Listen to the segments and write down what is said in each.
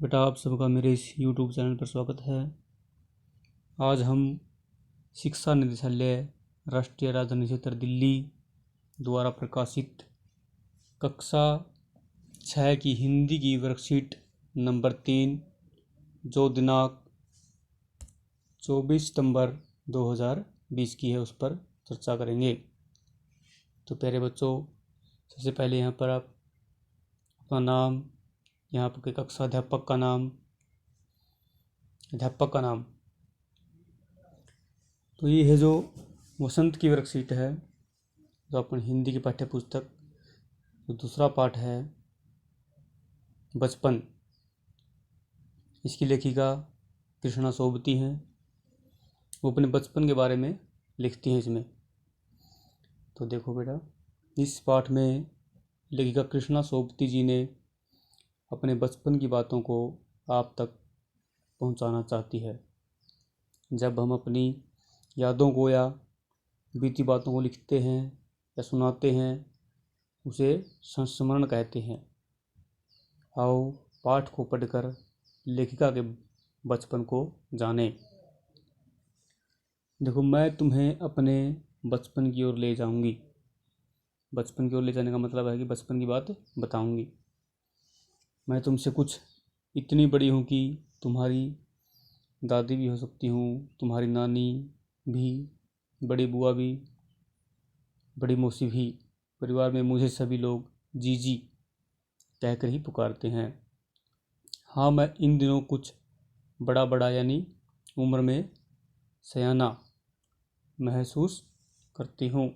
बेटा, आप सबका मेरे इस YouTube चैनल पर स्वागत है। आज हम शिक्षा निदेशालय राष्ट्रीय राजधानी क्षेत्र दिल्ली द्वारा प्रकाशित कक्षा 6 की हिंदी की वर्कशीट नंबर 3 जो दिनांक 24 सितंबर 2020 की है उस पर चर्चा करेंगे। तो प्यारे बच्चों, सबसे पहले यहाँ पर आप अपना नाम, यहाँ पर के कक्षा अध्यापक का नाम। तो ये है जो वसंत की वर्कशीट है, जो अपन हिंदी की पाठ्य पुस्तक, जो दूसरा पाठ है बचपन। इसकी लेखिका कृष्णा सोबती हैं। वो अपने बचपन के बारे में लिखती हैं इसमें। तो देखो बेटा, इस पाठ में लेखिका कृष्णा सोबती जी ने अपने बचपन की बातों को आप तक पहुंचाना चाहती है। जब हम अपनी यादों को या बीती बातों को लिखते हैं या सुनाते हैं, उसे संस्मरण कहते हैं। आओ पाठ को पढ़कर लेखिका के बचपन को जानें। देखो, मैं तुम्हें अपने बचपन की ओर ले जाऊंगी। बचपन की ओर ले जाने का मतलब है कि बचपन की बात बताऊंगी। मैं तुमसे कुछ इतनी बड़ी हूँ कि तुम्हारी दादी भी हो सकती हूँ, तुम्हारी नानी भी, बड़ी बुआ भी, बड़ी मौसी भी। परिवार में मुझे सभी लोग जीजी कहकर ही पुकारते हैं। हाँ, मैं इन दिनों कुछ बड़ा बड़ा यानी उम्र में सयाना महसूस करती हूँ।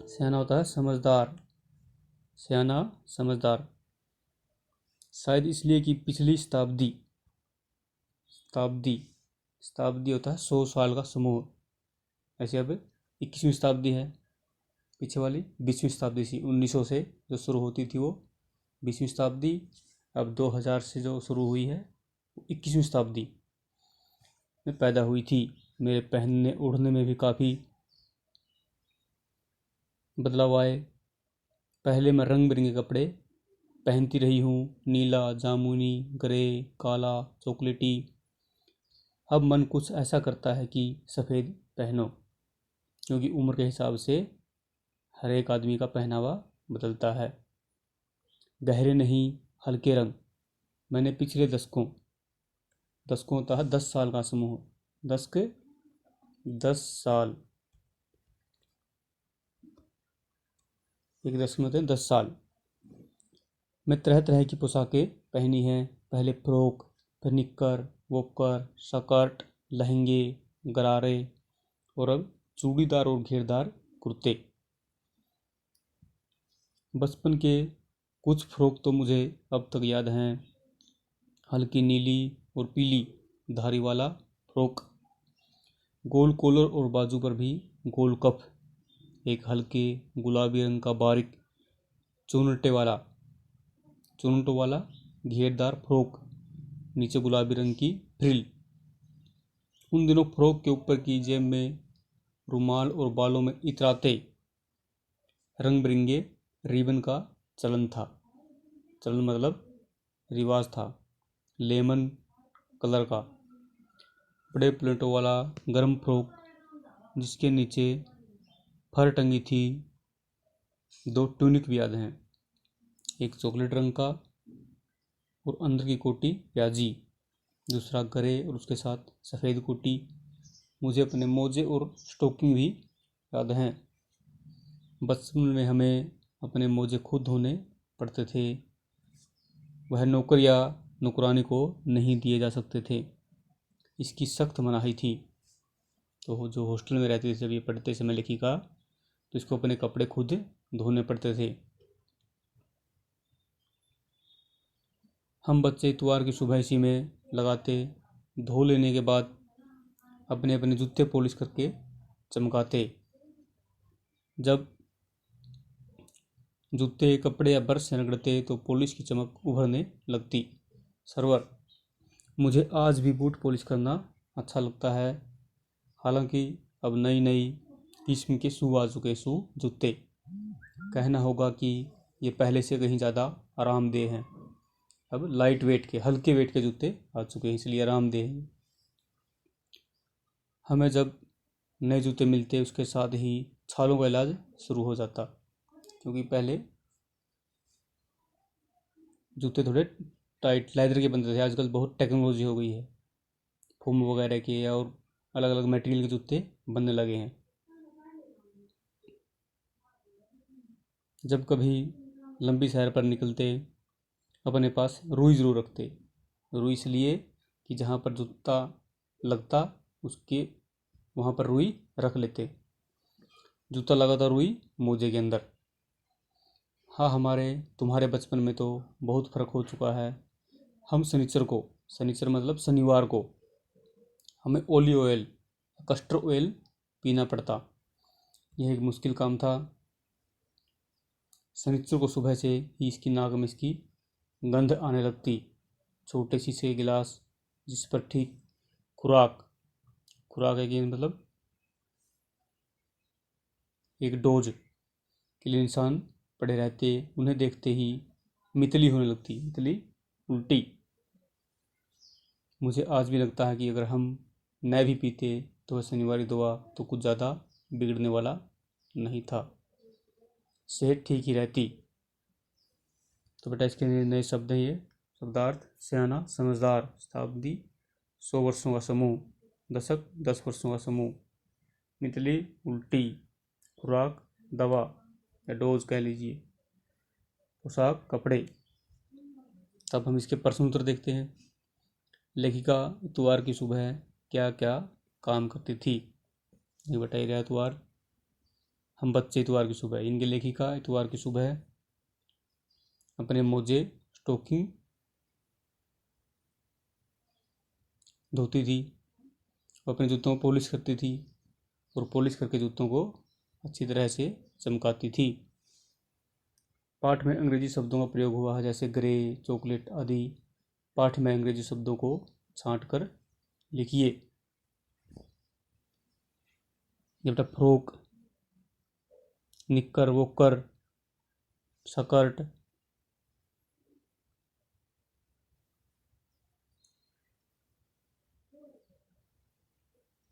सयाना होता है समझदार, सयाना समझदार। शायद इसलिए कि पिछली शताब्दी होता है 100 साल का समूह। ऐसे अब 21वीं शताब्दी है, पीछे वाली 20वीं शताब्दी थी। 1900 से जो शुरू होती थी वो 20वीं शताब्दी, अब 2000 से जो शुरू हुई है 21वीं शताब्दी में पैदा हुई थी। मेरे पहनने ओढ़ने में भी काफ़ी बदलाव आए। पहले मैं रंग बिरंगे कपड़े पहनती रही हूँ, नीला, जामुनी, ग्रे, काला, चॉकलेटी। अब मन कुछ ऐसा करता है कि सफ़ेद पहनो, क्योंकि उम्र के हिसाब से हर एक आदमी का पहनावा बदलता है। गहरे नहीं, हल्के रंग। मैंने पिछले दशकों होता है 10 साल का समूह, 10 साल, एक दशक में होते हैं 10 साल में तरह तरह की पोशाकें पहनी हैं। पहले फ्रॉक, फिर निक्कर, वॉकर, स्कर्ट, लहंगे, गरारे, और अब चूड़ीदार और घेरदार कुर्ते। बचपन के कुछ फ्रॉक तो मुझे अब तक याद हैं। हल्की नीली और पीली धारी वाला फ्रॉक, गोल कॉलर और बाजू पर भी गोल कफ। एक हल्के गुलाबी रंग का बारीक चुनटों वाला घेरदार फ्रॉक, नीचे गुलाबी रंग की फ्रिल। उन दिनों फ्रॉक के ऊपर की जेब में रुमाल और बालों में इतराते रंग बिरंगे रिबन का चलन मतलब रिवाज था। लेमन कलर का बड़े प्लेटों वाला गर्म फ्रॉक, जिसके नीचे फर टंगी थी। 2 ट्यूनिक भी याद हैं, एक चॉकलेट रंग का और अंदर की कोटी प्याजी, दूसरा ग्रे और उसके साथ सफ़ेद कोटी। मुझे अपने मोजे और स्टॉकिंग भी याद हैं। बचपन में हमें अपने मोजे खुद धोने पड़ते थे। वह नौकर या नौकरानी को नहीं दिए जा सकते थे, इसकी सख्त मनाही थी। तो जो हॉस्टल में रहते थे जब ये पढ़ते समय लेखिका, तो इसको अपने कपड़े खुद धोने पड़ते थे। हम बच्चे इतवार की सुबह इसी में लगाते, धो लेने के बाद अपने अपने जूते पॉलिश करके चमकाते। जब जूते, कपड़े या ब्रश से रगड़ते तो पॉलिश की चमक उभरने लगती। सर्वर, मुझे आज भी बूट पॉलिश करना अच्छा लगता है। हालांकि अब नई नई किस्म के शू आ चुके, जूते। कहना होगा कि ये पहले से कहीं ज़्यादा आरामदेह हैं। अब लाइट वेट के, हल्के वेट के जूते आ चुके हैं, इसलिए आरामदेह हैं। हमें जब नए जूते मिलते उसके साथ ही छालों का इलाज शुरू हो जाता, क्योंकि पहले जूते थोड़े टाइट लेदर के बनते थे। आजकल बहुत टेक्नोलॉजी हो गई है, फोम वगैरह के और अलग अलग मटेरियल के जूते बनने लगे हैं। जब कभी लंबी सैर पर निकलते अपने पास रुई ज़रूर रखते। रुई इसलिए कि जहाँ पर जूता लगता उसके वहाँ पर रुई रख लेते। जूता लगा था रुई मोजे के अंदर। हाँ, हमारे तुम्हारे बचपन में तो बहुत फ़र्क हो चुका है। हम शनिचर मतलब शनिवार को हमें ओलिव ऑयल, कस्टर ऑयल पीना पड़ता। यह एक मुश्किल काम था। शनिचर को सुबह से ही इसकी नाक में इसकी गंध आने लगती। छोटे शीशे गिलास जिस पर ठीक खुराक है कि मतलब एक डोज के लिए इंसान पड़े रहते। उन्हें देखते ही मितली होने लगती, मितली उल्टी। मुझे आज भी लगता है कि अगर हम न भी पीते तो वह शनिवारी दवा तो कुछ ज़्यादा बिगड़ने वाला नहीं था, सेहत ठीक ही रहती। तो बेटा इसके नए शब्द हैं ये। शब्दार्थ: सियाना, समझदार। शताब्दी: 100 वर्षों का समूह। दशक: 10 वर्षों का समूह। मितली उल्टी। खुराक दवा या डोज कह लीजिए। पोशाक कपड़े। तब हम इसके प्रश्न उत्तर देखते हैं। लेखिका इतवार की सुबह क्या क्या काम करती थी? ये बताइए रहा इतवार। हम बच्चे इतवार की सुबह, इनकी लेखिका इतवार की सुबह अपने मोजे स्टोकिंग धोती थी, अपने जूतों को पॉलिश करती थी और पॉलिश करके जूतों को अच्छी तरह से चमकाती थी। पाठ में अंग्रेजी शब्दों का प्रयोग हुआ है, जैसे ग्रे, चॉकलेट आदि। पाठ में अंग्रेजी शब्दों को छांट कर लिखिए। जब तक फ्रॉक, निक्कर, वोकर, स्कर्ट,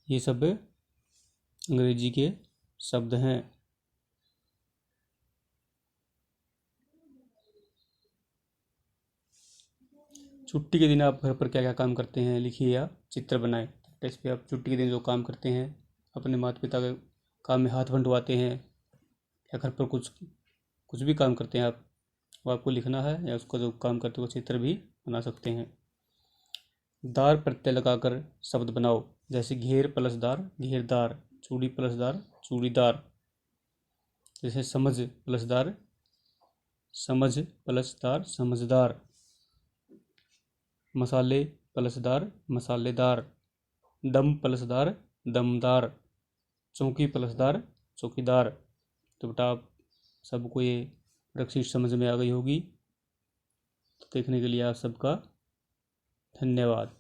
ये सब अंग्रेजी के शब्द हैं। छुट्टी के दिन आप घर पर क्या क्या काम करते हैं लिखिए या चित्र बनाएं। इस पे आप छुट्टी के दिन जो काम करते हैं, अपने माता पिता के काम में हाथ बंटवाते हैं या घर पर कुछ भी काम करते हैं आप, वो आपको लिखना है या उसका जो काम करते हो चित्र भी बना सकते हैं। दार प्रत्यय लगाकर शब्द बनाओ, जैसे घेर प्लस दार घेरदार, चूड़ी प्लस दार चूड़ीदार। जैसे समझ प्लस दार समझ प्लस दार समझदार। मसाले प्लसदार मसालेदार। दम प्लसदार दमदार। चौकी प्लसदार चौकीदार। तो बेटा आप सबको ये वर्कशीट समझ में आ गई होगी। तो देखने के लिए आप सबका धन्यवाद।